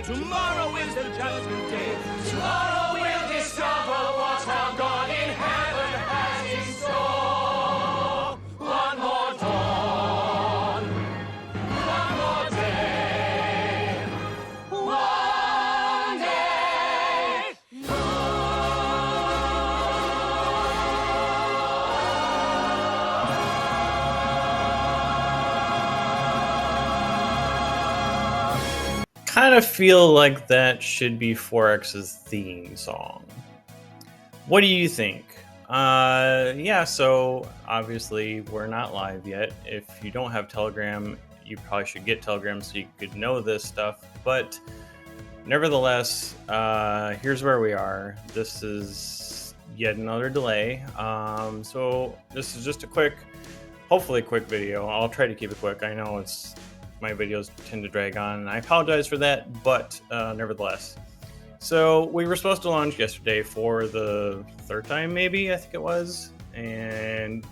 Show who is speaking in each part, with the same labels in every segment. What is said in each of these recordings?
Speaker 1: Tomorrow is the judgment day. Tomorrow we'll discover what our God in heaven has in store. One more dawn, one more day, one day.
Speaker 2: Kind of feel like that should be Forex's theme song. What do you think? Yeah, so obviously we're not live yet. If you don't have Telegram, you probably should get Telegram so you could know this stuff. But nevertheless, here's where we are. This is yet another delay. So this is just a quick, hopefully quick video. I'll try to keep it quick. I know my videos tend to drag on, and I apologize for that, but nevertheless. So we were supposed to launch yesterday for the third time, maybe, I think it was. And,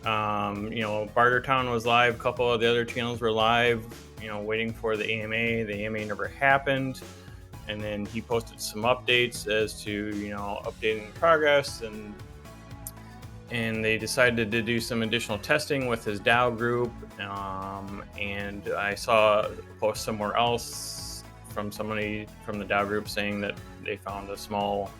Speaker 2: Bartertown was live. A couple of the other channels were live, waiting for the AMA. The AMA never happened. And then he posted some updates as to, updating the progress, and they decided to do some additional testing with his DAO group. And I saw a post somewhere else from somebody from the DAO group saying that they found a small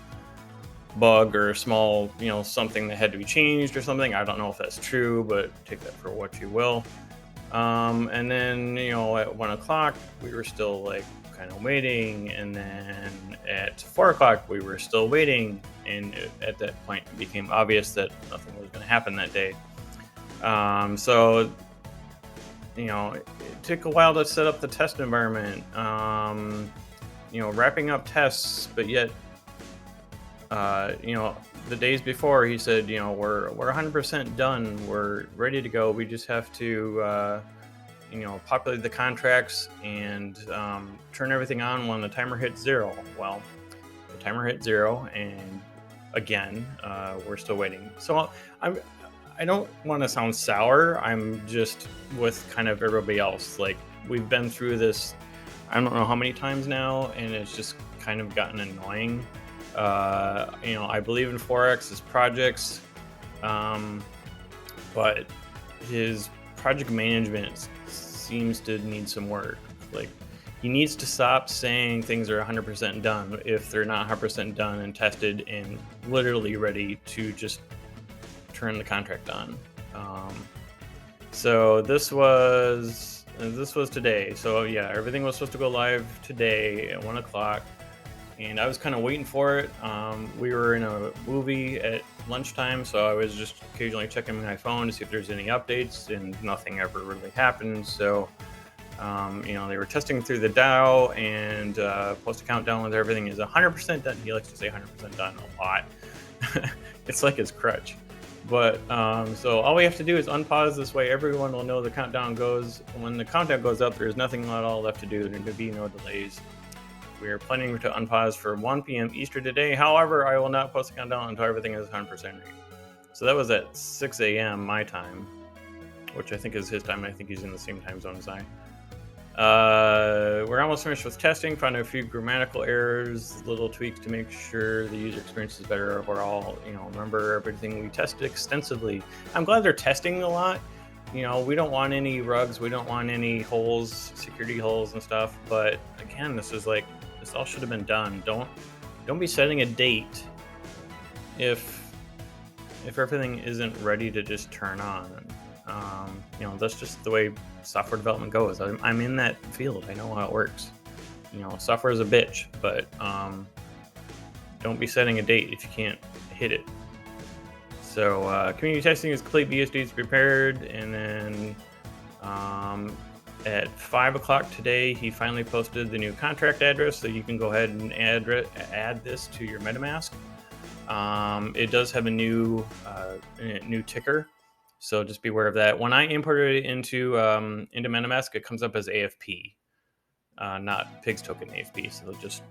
Speaker 2: bug or a small, something that had to be changed or something. I don't know if that's true, but take that for what you will. And then, at 1 o'clock, we were still kind of waiting. And then at 4 o'clock, we were still waiting. And at that point, it became obvious that nothing was going to happen that day. So, it took a while to set up the test environment, wrapping up tests, but yet, the days before he said, we're 100% done. We're ready to go. We just have to, populate the contracts and turn everything on when the timer hits 0. Well, the timer hit 0, and again, we're still waiting. So I don't want to sound sour. I'm just with kind of everybody else. We've been through this, I don't know how many times now, and it's just kind of gotten annoying. I believe in Forex, his projects, but his project management seems to need some work. He needs to stop saying things are 100% done if they're not 100% done and tested and literally ready to just turn the contract on. So this was today. So yeah, everything was supposed to go live today at 1 o'clock, and I was kind of waiting for it. We were in a movie at lunchtime, so I was just occasionally checking my phone to see if there's any updates, and nothing ever really happened. So they were testing through the DAO, and post account downloads, everything is 100% done. He likes to say 100% done a lot. It's like his crutch. But so all we have to do is unpause. This way everyone will know the countdown goes. When the countdown goes up, there's nothing at all left to do. There will be no delays. We are planning to unpause for 1 p.m. Eastern today. However, I will not post the countdown until everything is 100% ready. So that was at 6 a.m. my time, which I think is his time. I think he's in the same time zone as I. We're almost finished with testing. Found a few grammatical errors, little tweaks to make sure the user experience is better overall. Remember everything we tested extensively. I'm glad they're testing a lot. We don't want any rugs. We don't want any holes, security holes and stuff. But again, this all should have been done. Don't be setting a date if everything isn't ready to just turn on. That's just the way software development goes. I'm in that field. I know how it works. Software is a bitch, but don't be setting a date if you can't hit it. So community testing is complete. BSD is prepared, and then at 5 o'clock today, he finally posted the new contract address, so you can go ahead and add this to your MetaMask. It does have a new ticker. So just be aware of that. When I imported it into MetaMask, it comes up as AFP. not Pigs token AFP. So just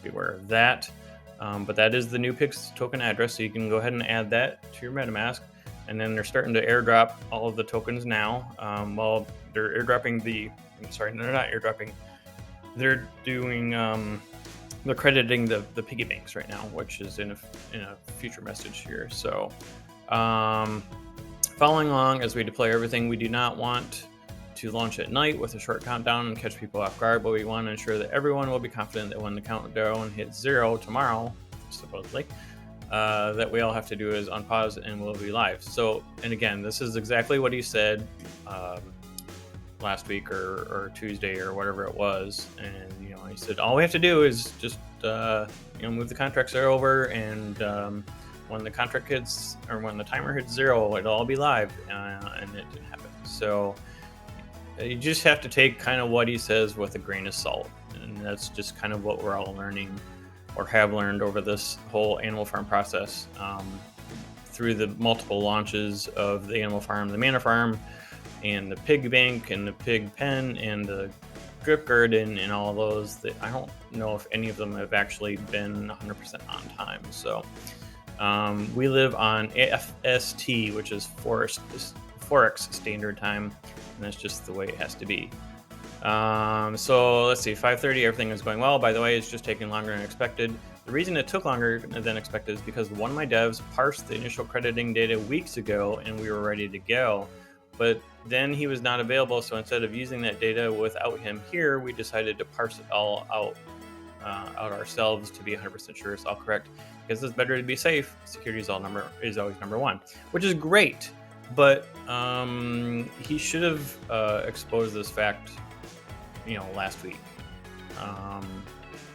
Speaker 2: be aware of that. But that is the new Pigs token address, so you can go ahead and add that to your MetaMask. And then they're starting to airdrop all of the tokens now. Well, they're airdropping they're not airdropping. They're doing they're crediting the Piggybanks right now, which is in a future message here. So following along as we deploy everything, we do not want to launch at night with a short countdown and catch people off guard, but we want to ensure that everyone will be confident that when the countdown hits 0 tomorrow, supposedly, that we all have to do is unpause and we'll be live. So, and again, this is exactly what he said last week or Tuesday or whatever it was. And, he said, all we have to do is just, move the contracts over, and when the contract hits, or when the timer hits 0, it'll all be live, and it didn't happen. So you just have to take kind of what he says with a grain of salt. And that's just kind of what we're all learning, or have learned, over this whole Animal Farm process, through the multiple launches of the Animal Farm, the Mana Farm, and the Pig Bank, and the Pig Pen, and the Drip Garden, and all of those. That I don't know if any of them have actually been 100% on time. So we live on FST, which is Forex Standard Time, and that's just the way it has to be. So let's see, 5:30, everything is going well. By the way, it's just taking longer than expected. The reason it took longer than expected is because one of my devs parsed the initial crediting data weeks ago, and we were ready to go. But then he was not available, so instead of using that data without him here, we decided to parse it all out ourselves to be 100% sure it's all correct, because it's better to be safe. Security is always number one, which is great. But he should have exposed this fact, last week.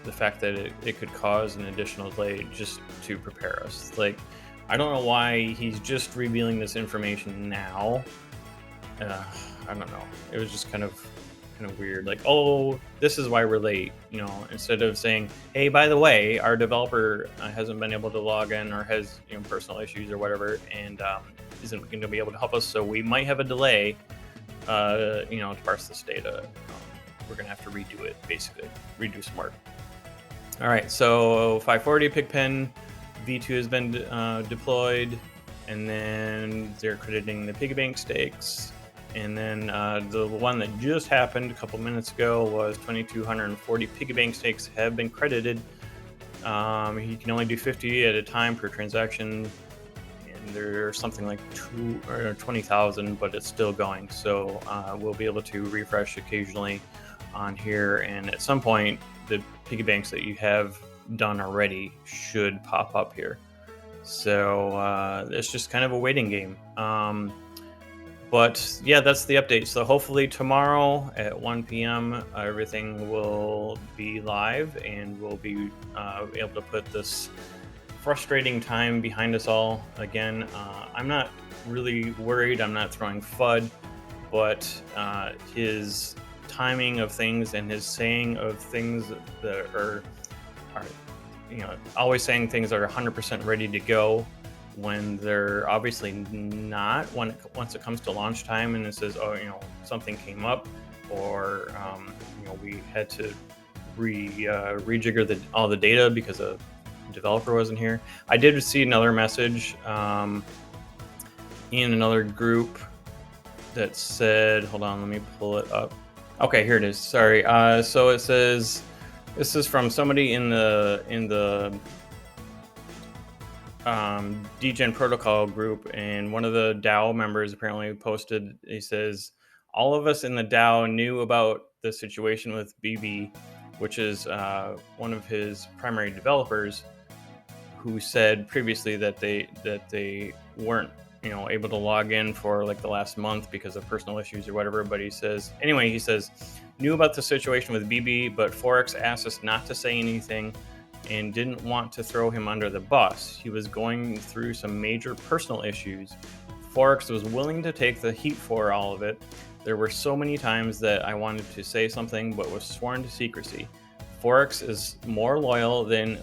Speaker 2: The fact that it could cause an additional delay, just to prepare us. Like, I don't know why he's just revealing this information now. I don't know. It was just kind of weird. Like, oh, this is why we're late. Instead of saying, hey, by the way, our developer hasn't been able to log in, or has personal issues or whatever, and isn't going to be able to help us, so we might have a delay. To parse this data. We're going to have to redo it, basically. Redo some work. All right, so 540 Pigpen V2 has been deployed, and then they're crediting the Piggybank stakes. And then the one that just happened a couple minutes ago was 2,240 Piggybank stakes have been credited. He can only do 50 at a time per transaction, and there's something like 20,000, but it's still going. So we'll be able to refresh occasionally on here, and at some point the piggy banks that you have done already should pop up here. So it's just kind of a waiting game. But yeah, that's the update. So hopefully tomorrow at 1 p.m. Everything will be live, and we'll be able to put this frustrating time behind us all again. I'm not really worried. I'm not throwing FUD, but his timing of things and his saying of things that are always saying things are 100% ready to go when they're obviously not. Once it comes to launch time and it says, something came up, or we had to rejigger all the data because a developer wasn't here. I did see another message in another group that said, hold on, let me pull it up. Okay, here it is. Sorry. So it says, this is from somebody in the DGen protocol group, and one of the DAO members apparently posted, he says, all of us in the DAO knew about the situation with BB, which is one of his primary developers, who said previously that they weren't able to log in for like the last month because of personal issues or whatever. But he says, knew about the situation with BB, but Forex asked us not to say anything and didn't want to throw him under the bus. He was going through some major personal issues. Forex was willing to take the heat for all of it. There were so many times that I wanted to say something but was sworn to secrecy. Forex is more loyal than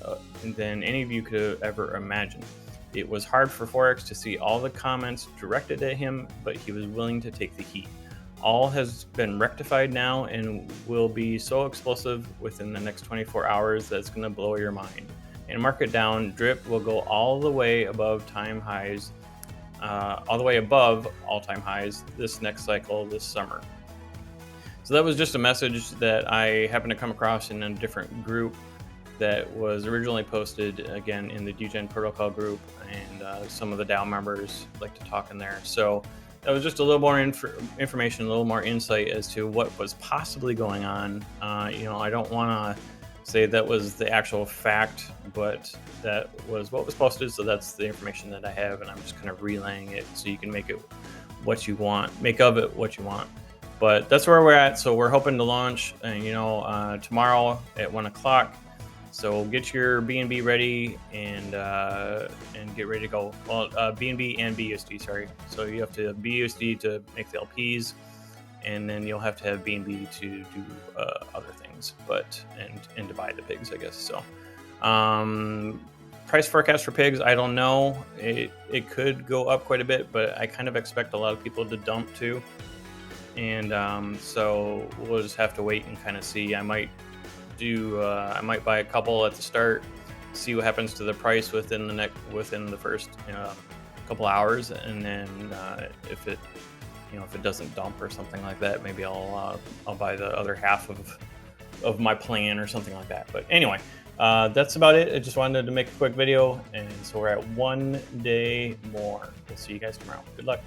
Speaker 2: any of you could have ever imagined. It was hard for Forex to see all the comments directed at him, but he was willing to take the heat. all has been rectified now and will be so explosive within the next 24 hours that it's going to blow your mind. And market down, drip will go all the way above time highs, all the way above all-time highs this next cycle this summer. So that was just a message that I happened to come across in a different group that was originally posted again in the DGen protocol group, and some of the DAO members like to talk in there. So that was just a little more information, a little more insight as to what was possibly going on. You know, I don't want to say that was the actual fact, but that was what was posted. So that's the information that I have, and I'm just kind of relaying it so you can make it what you want, make of it what you want. But that's where we're at. So we're hoping to launch, tomorrow at 1 o'clock. So get your BNB ready and get ready to go. Well, BNB and BUSD, sorry. So you have to have BUSD to make the LPs, and then you'll have to have BNB to do other things, and to buy the pigs, I guess. So price forecast for pigs, I don't know. It could go up quite a bit, but I kind of expect a lot of people to dump too. And so we'll just have to wait and kind of see. I might buy a couple at the start, see what happens to the price within the first couple hours, and then if it doesn't dump or something like that, maybe I'll buy the other half of my plan or something like that. But anyway, that's about it. I just wanted to make a quick video, and so we're at 1 day more. We'll see you guys tomorrow. Good luck.